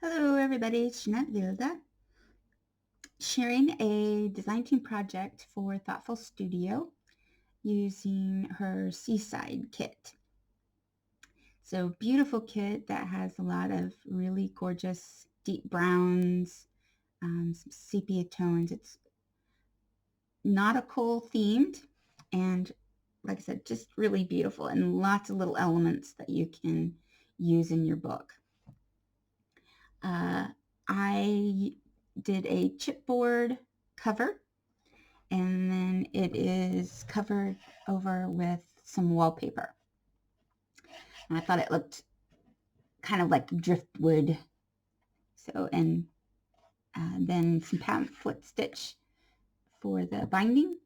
Hello everybody, it's Jeanette Vilda, sharing a design team project for Thoughtful Studio using her Seaside kit. So beautiful kit that has a lot of really gorgeous deep browns, some sepia tones. It's nautical themed and like I said, just really beautiful and lots of little elements that you can use in your book. I did a chipboard cover, and then it is covered over with some wallpaper. And I thought it looked kind of like driftwood. So, and then some pamphlet stitch for the binding.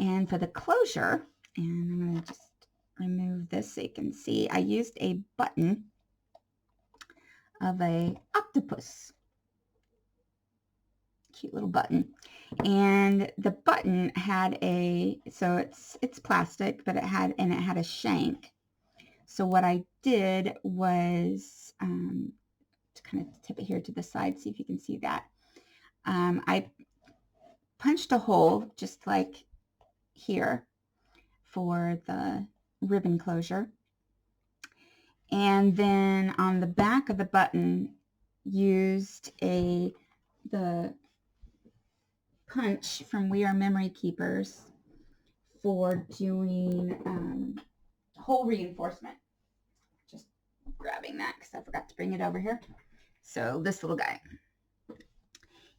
And for the closure, and I'm going to just remove this so you can see, I used a button of a octopus. Cute little button. And the button had so it's plastic, but it had a shank. So what I did was to kind of tip it here to the side, see if you can see that. I punched a hole just like here for the ribbon closure. And then on the back of the button used the punch from We Are Memory Keepers for doing hole reinforcement. Just grabbing that because I forgot to bring it over here. So this little guy.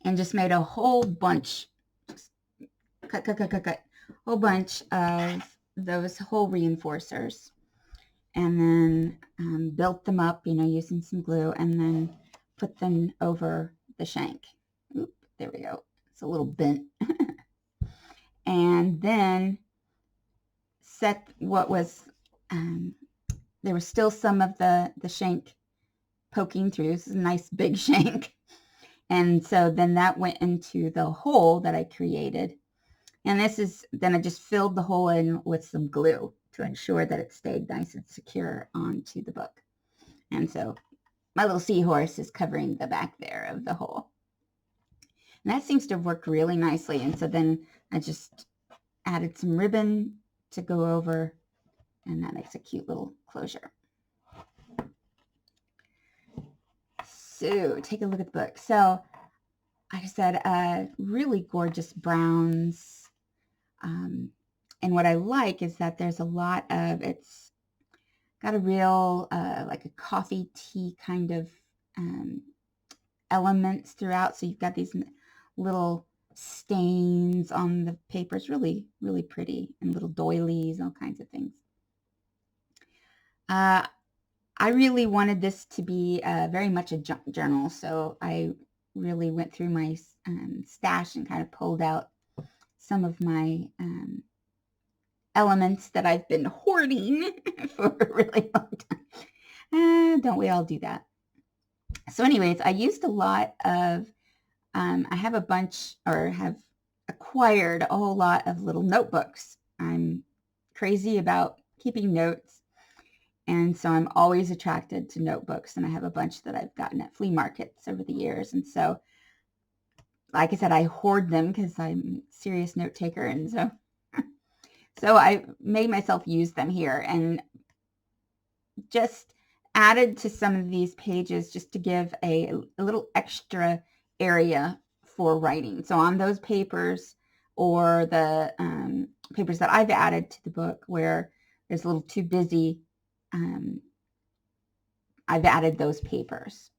And just made a whole bunch, just cut, whole bunch of those hole reinforcers. And then built them up, using some glue, and then put them over the shank. Oop, there we go. It's a little bent. And then set what was, there was still some of the shank poking through. This is a nice big shank. And so then that went into the hole that I created. And then I just filled the hole in with some glue to ensure that it stayed nice and secure onto the book. And so my little seahorse is covering the back there of the hole. And that seems to have worked really nicely. And so then I just added some ribbon to go over, and that makes a cute little closure. So take a look at the book. So like I said, really gorgeous browns. And what I like is that there's a lot of, it's got a real, like a coffee tea kind of elements throughout. So you've got these little stains on the paper. It's really, really pretty, and little doilies, all kinds of things. I really wanted this to be very much a journal, so I really went through my stash and kind of pulled out some of my elements that I've been hoarding for a really long time. Don't we all do that? So anyways, I used a lot of, I have a bunch, or have acquired a whole lot of little notebooks. I'm crazy about keeping notes. And so I'm always attracted to notebooks, and I have a bunch that I've gotten at flea markets over the years. And so, like I said, I hoard them because I'm a serious note taker. And so I made myself use them here, and just added to some of these pages just to give a little extra area for writing. So on those papers, or the papers that I've added to the book where it's a little too busy, I've added those papers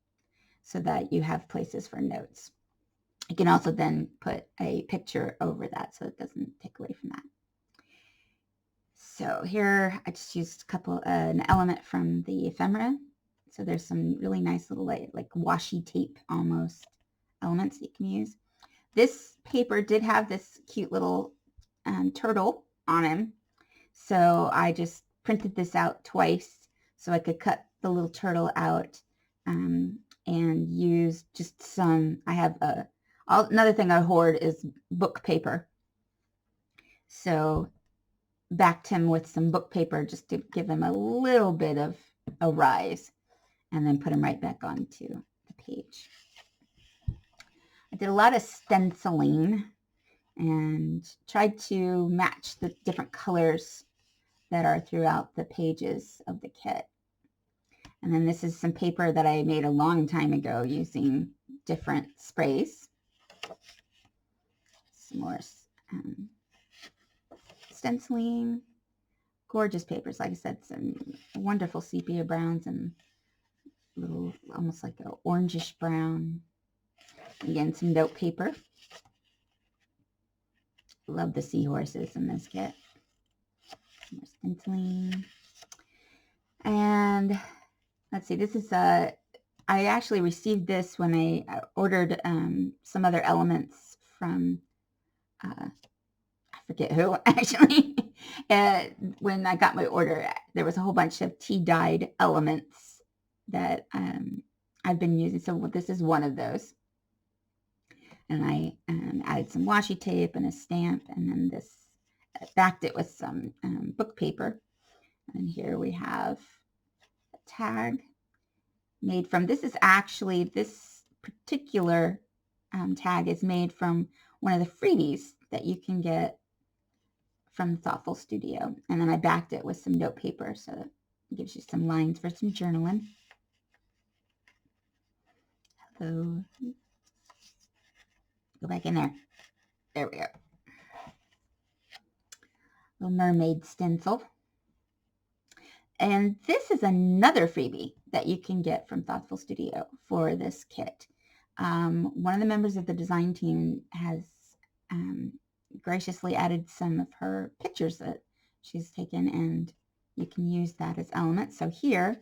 so that you have places for notes. You can also then put a picture over that so it doesn't take away from that. So here I just used an element from the ephemera. So there's some really nice little like washi tape almost elements that you can use. This paper did have this cute little turtle on him. So I just printed this out twice so I could cut the little turtle out and use just some, I have another thing I hoard is book paper. So backed him with some book paper just to give him a little bit of a rise. and then put them right back onto the page. I did a lot of stenciling and tried to match the different colors that are throughout the pages of the kit. And then this is some paper that I made a long time ago using different sprays. Some more stenciling. Gorgeous papers. Like I said, some wonderful sepia browns and little, almost like an orangish brown. Again, some note paper. Love the seahorses in this kit. Some more stenciling. And let's see, this is I actually received this when I ordered some other elements from, I forget who actually. When I got my order, there was a whole bunch of tea-dyed elements that I've been using. So this is one of those. And I added some washi tape and a stamp, and then this, backed it with some book paper. And here we have a tag made from, this is actually, this particular tag is made from one of the freebies that you can get from Thoughtful Studio. And then I backed it with some note paper, so that gives you some lines for some journaling. Hello. Go back in there. There we go. Little mermaid stencil. And this is another freebie that you can get from Thoughtful Studio for this kit. One of the members of the design team has graciously added some of her pictures that she's taken, and you can use that as elements. So here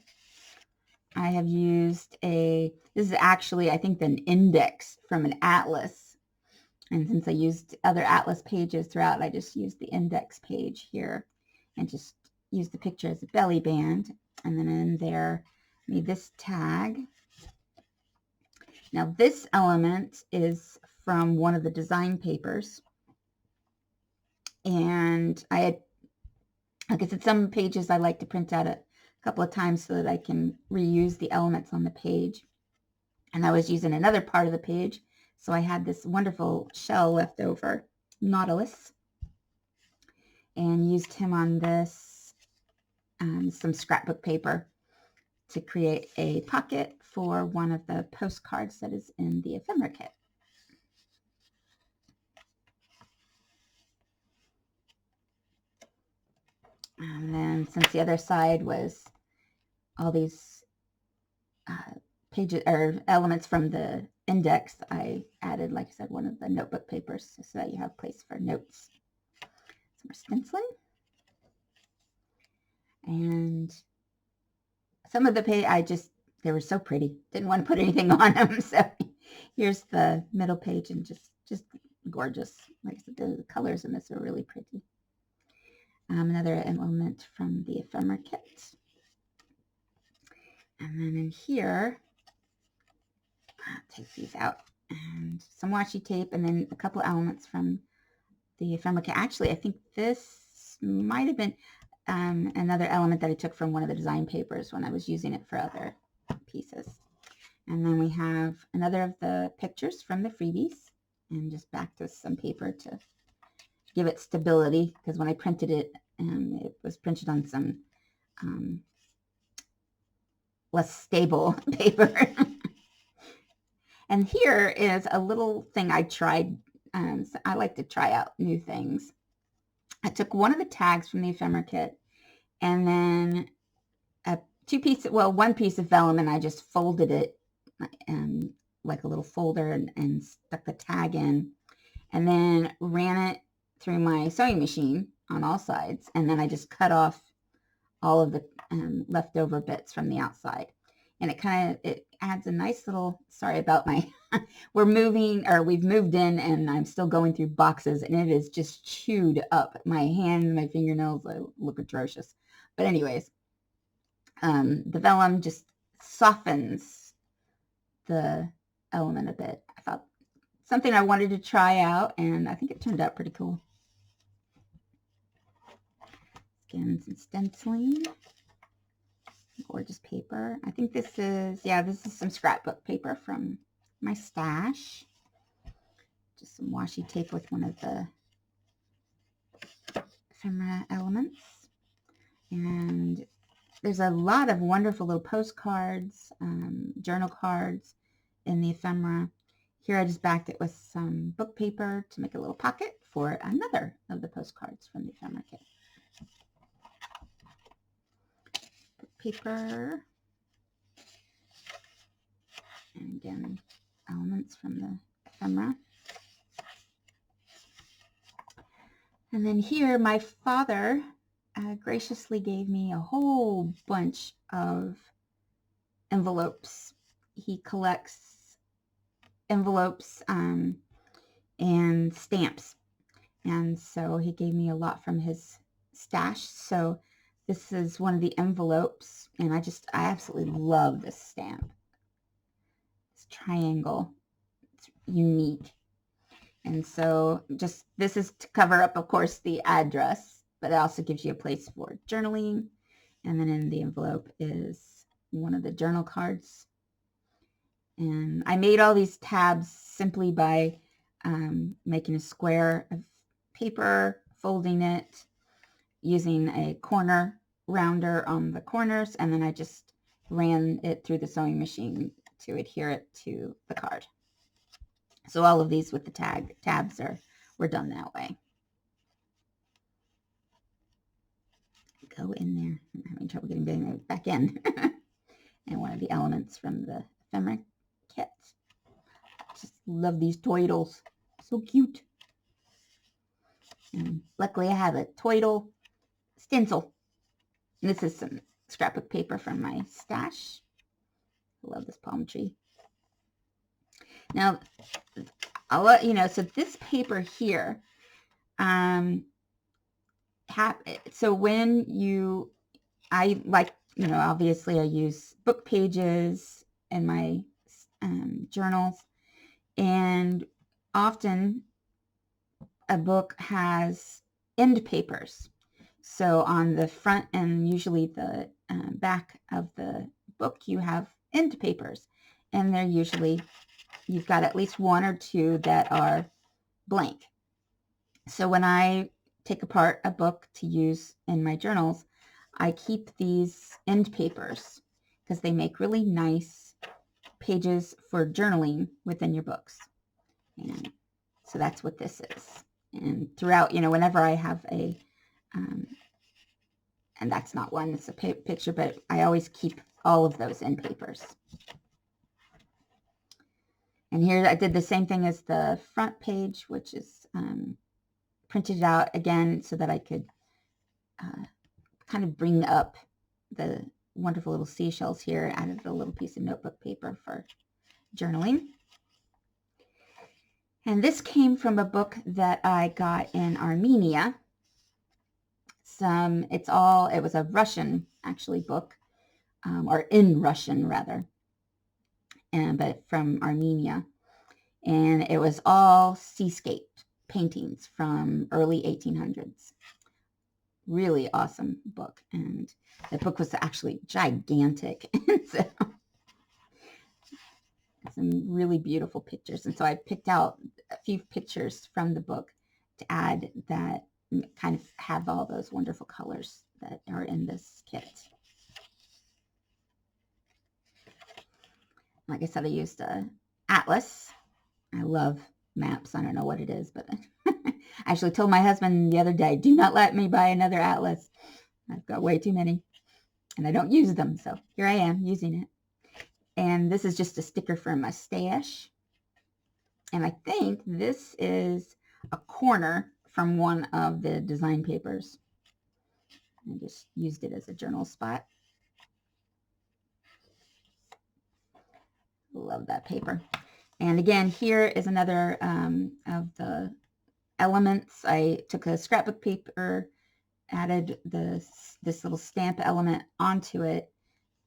I have used this is actually, I think, an index from an atlas. And since I used other atlas pages throughout, I just used the index page here and just used the picture as a belly band. And then in there, made this tag. Now this element is from one of the design papers. And I had, like I said, some pages I like to print out a couple of times so that I can reuse the elements on the page. And I was using another part of the page. So I had this wonderful shell left over, Nautilus, and used him on this, some scrapbook paper to create a pocket for one of the postcards that is in the ephemera kit. And then since the other side was all these pages or elements from the index, I added, like I said, one of the notebook papers so that you have place for notes. Some more stenciling. And some of the page, they were so pretty. Didn't want to put anything on them. So here's the middle page, and just gorgeous. Like I said, the colors in this are really pretty. Another element from the ephemera kit. And then in here, I'll take these out, and some washi tape, and then a couple of elements from the ephemera kit. Actually, I think this might have been another element that I took from one of the design papers when I was using it for other pieces. And then we have another of the pictures from the freebies, and just backed with some paper to give it stability, because when I printed it, it was printed on some less stable paper. And here is a little thing I tried. So I like to try out new things. I took one of the tags from the ephemera kit, and then one piece of vellum, and I just folded it like a little folder and stuck the tag in, and then ran it through my sewing machine on all sides, and then I just cut off all of the leftover bits from the outside. And it adds a nice little, sorry about my, we've moved in, and I'm still going through boxes, and it is just chewed up. My hand and my fingernails look atrocious. But anyways, the vellum just softens the element a bit. I thought something I wanted to try out, and I think it turned out pretty cool. Again, some stenciling. Gorgeous paper. I think this is, yeah, this is some scrapbook paper from my stash. Just some washi tape with one of the ephemera elements. And there's a lot of wonderful little postcards, journal cards in the ephemera. Here I just backed it with some book paper to make a little pocket for another of the postcards from the ephemera kit. Book paper. And again, elements from the ephemera. And then here, my father graciously gave me a whole bunch of envelopes. He collects envelopes and stamps. And so he gave me a lot from his stash. So this is one of the envelopes, and I absolutely love this stamp. This triangle, it's unique. And so just, this is to cover up, of course, the address, but it also gives you a place for journaling. And then in the envelope is one of the journal cards. And I made all these tabs simply by making a square of paper, folding it, using a corner rounder on the corners, and then I just ran it through the sewing machine to adhere it to the card. So all of these with the tabs were done that way. Go in there. I'm having trouble getting it back in. And one of the elements from the ephemera kit. Just love these toidles. So cute. And luckily I have a toidle stencil. And this is some scrapbook paper from my stash. I love this palm tree. Now, I'll let you know, so this paper here, so when I like, obviously I use book pages in my journals, and often a book has end papers. So on the front and usually the back of the book, you have end papers, and they're usually, you've got at least one or two that are blank. So when I take apart a book to use in my journals, I keep these end papers because they make really nice pages for journaling within your books. And so that's what this is. And throughout, whenever I have a, and that's not one, it's a picture, but I always keep all of those end papers. And here I did the same thing as the front page, which is printed out again so that I could kind of bring up the wonderful little seashells here. Added a little piece of notebook paper for journaling. And this came from a book that I got in Armenia. It was a Russian, actually, book, or in Russian, rather. But from Armenia, and it was all seascape paintings from early 1800s. Really awesome book, and the book was actually gigantic. So some really beautiful pictures, and so I picked out a few pictures from the book to add that kind of have all those wonderful colors that are in this kit. Like I said, I used an atlas. I love maps. I don't know what it is, but I actually told my husband the other day, do not let me buy another atlas. I've got way too many, and I don't use them. So here I am using it. And this is just a sticker from my stash. And I think this is a corner from one of the design papers. I just used it as a journal spot. Love that paper. And again, here is another of the elements. I took a scrapbook paper, added this little stamp element onto it,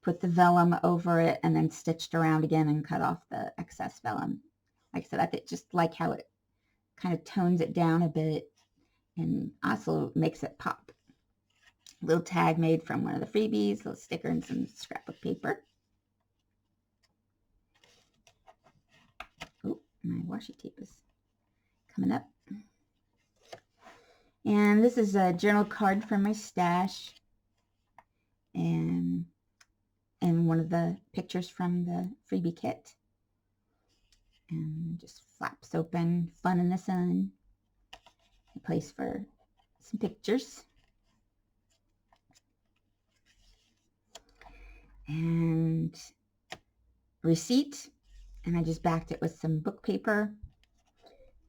put the vellum over it, and then stitched around again and cut off the excess vellum. Like I said, I just like how it kind of tones it down a bit and also makes it pop. Little tag made from one of the freebies, little sticker and some scrapbook paper. Oh, my washi tape is coming up. And this is a journal card from my stash, and one of the pictures from the freebie kit. And just flaps open, fun in the sun. A place for some pictures. And receipt, and I just backed it with some book paper.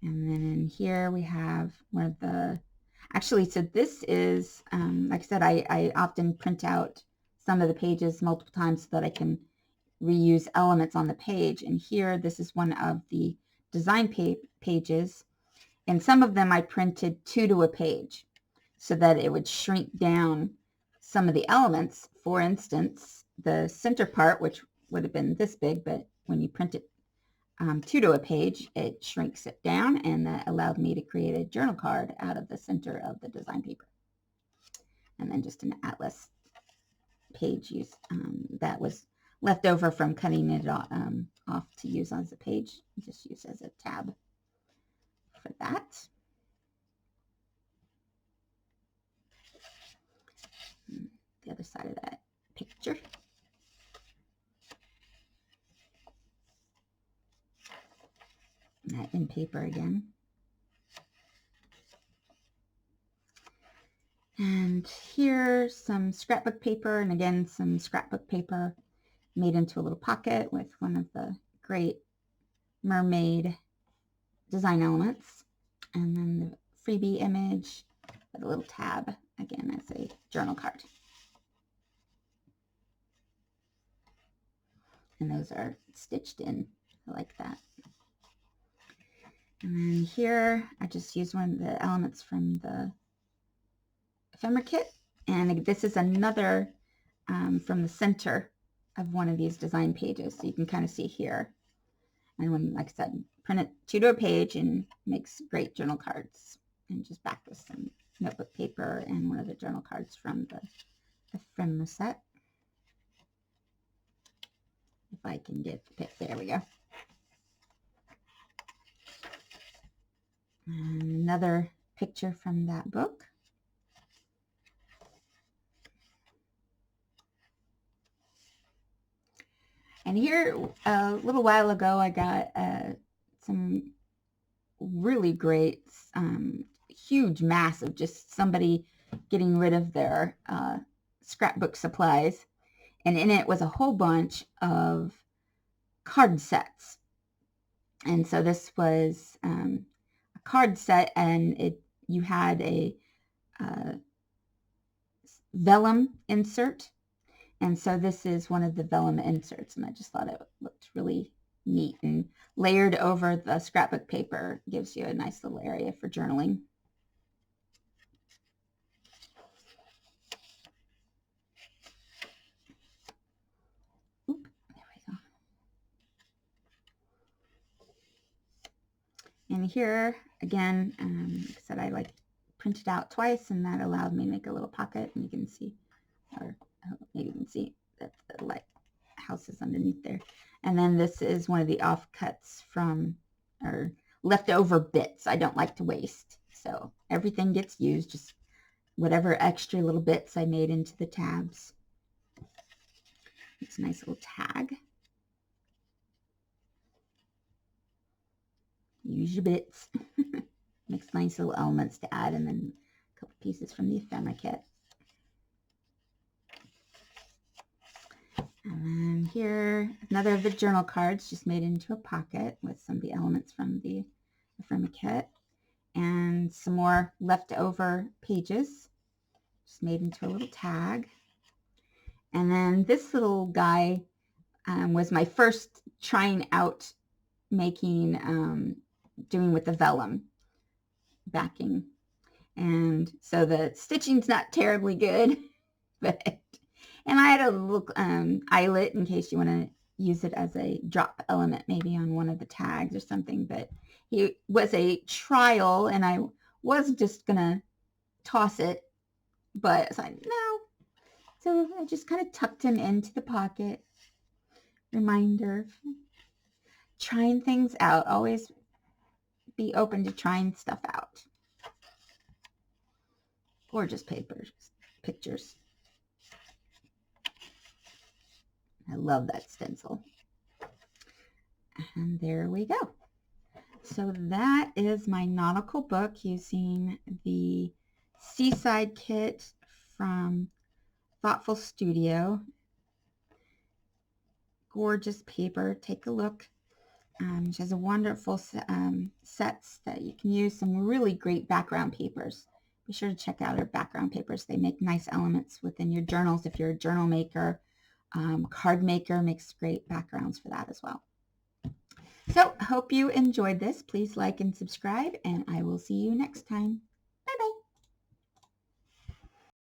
And then in here we have one of the, actually, so this is, like I said, I often print out some of the pages multiple times so that I can reuse elements on the page. And here, this is one of the design pages. And some of them I printed 2 to a page so that it would shrink down some of the elements. For instance, the center part, which would have been this big, but when you print it 2 to a page, it shrinks it down, and that allowed me to create a journal card out of the center of the design paper. And then just an atlas page that was left over from cutting it off to use as a page, just use as a tab for that. The other side of that picture. That in paper again. And here some scrapbook paper, and again some scrapbook paper made into a little pocket with one of the great mermaid design elements. And then the freebie image with a little tab, again as a journal card. And those are stitched in. I like that. And then here, I just used one of the elements from the ephemera kit. And this is another from the center of one of these design pages. So you can kind of see here. And when, like I said, print it 2 to a page and makes great journal cards. And just back with some notebook paper and one of the journal cards from the ephemera set. If I can get the pic, there we go. And another picture from that book. And here, a little while ago, I got some really great, huge mass of just somebody getting rid of their scrapbook supplies. And in it was a whole bunch of card sets. And so this was a card set, and you had a vellum insert. And so this is one of the vellum inserts, and I just thought it looked really neat, and layered over the scrapbook paper gives you a nice little area for journaling. Oop, there we go. And here, again, like I said, I printed out twice, and that allowed me to make a little pocket, and you can see, or maybe you can see that the light house is underneath there. And then this is one of the offcuts from, or leftover bits. I don't like to waste, so everything gets used, just whatever extra little bits I made into the tabs. It's a nice little tag. Use your bits. Makes nice little elements to add, and then a couple pieces from the ephemera kit. And then here, another of the journal cards just made into a pocket with some of the elements from the ephemera kit. And some more leftover pages just made into a little tag. And then this little guy was my first trying out making, doing with the vellum backing. And so the stitching's not terribly good, but, and I had a little eyelet in case you want to use it as a drop element maybe on one of the tags or something, but he was a trial, and I was just gonna toss it but it's like, no. So I just kind of tucked him into the pocket. Reminder, trying things out. Always be open to trying stuff out. Gorgeous pictures. I love that stencil. And there we go. So that is my nautical book using the Seaside kit from Thoughtful Studio. Gorgeous paper. Take a look. She has a wonderful sets that you can use. Some really great background papers. Be sure to check out her background papers. They make nice elements within your journals if you're a journal maker. Card maker makes great backgrounds for that as well. So, hope you enjoyed this. Please like and subscribe, and I will see you next time.